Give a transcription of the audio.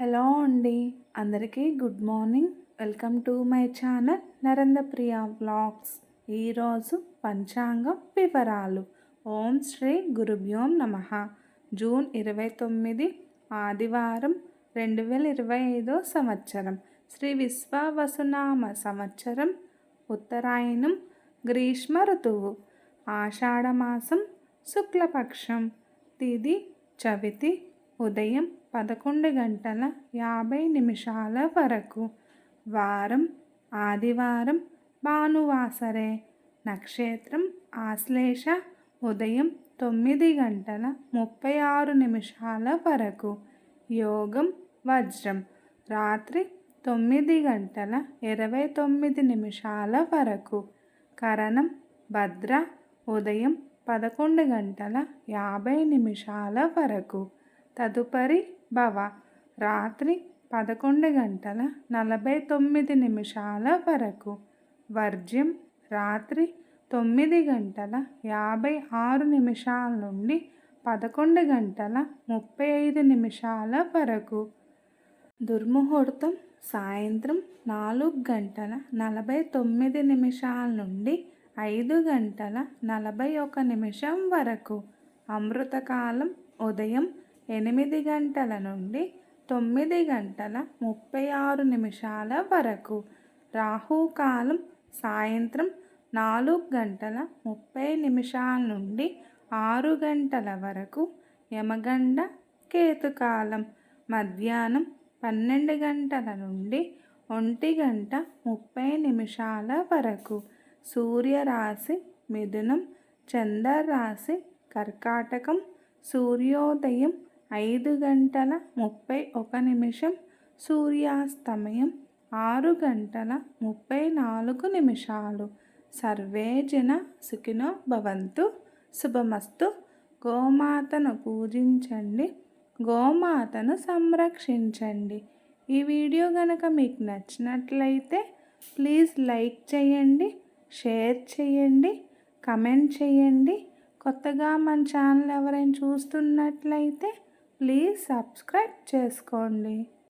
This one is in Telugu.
హలో అండి. అందరికీ good morning. Welcome to my channel Narendrapriya vlogs. ఈరోజు పంచాంగం వివరాలు. ఓం శ్రీ గురుభ్యోం నమః. జూన్ 29 ఆదివారం 2025 సంవత్సరం. శ్రీ విశ్వావసునామ సంవత్సరం. ఉత్తరాయణం, గ్రీష్మ ఋతువు. ఆషాఢమాసం, శుక్లపక్షం. తిథి చవితి. ఉదయం 11:50 వరకు. వారం ఆదివారం, భానువాసరే. నక్షత్రం ఆశ్లేష. ఉదయం 9:36 వరకు. యోగం వజ్రం. రాత్రి 9:29 వరకు. కరణం భద్ర. ఉదయం 11:50 వరకు. తదుపరి భవ. రాత్రి 11:49 వరకు. వర్జ్యం రాత్రి 9:56 నుండి 11:35 వరకు. దుర్ముహూర్తం సాయంత్రం 4:49 నుండి 5:41 వరకు. అమృతకాలం ఉదయం 8 గంటల నుండి 9:36 వరకు. రాహుకాలం సాయంత్రం 4:30 నుండి 6 గంటల వరకు. యమగండ కేతుకాలం మధ్యాహ్నం 12 గంటల నుండి 1:30 వరకు. సూర్యరాశి మిథునం, చంద్రరాశి కర్కాటకం. సూర్యోదయం 5:31. సూర్యాస్తమయం 6:34. సర్వే జన సుఖినో భవంతు. శుభమస్తు. గోమాతను పూజించండి, గోమాతను సంరక్షించండి. ఈ వీడియో కనుక మీకు నచ్చినట్లయితే ప్లీజ్ లైక్ చేయండి, షేర్ చేయండి, కమెంట్ చేయండి. కొత్తగా మన ఛానల్ ఎవరైనా చూస్తున్నట్లయితే ప్లీజ్ సబ్స్క్రైబ్ చేసుకోండి.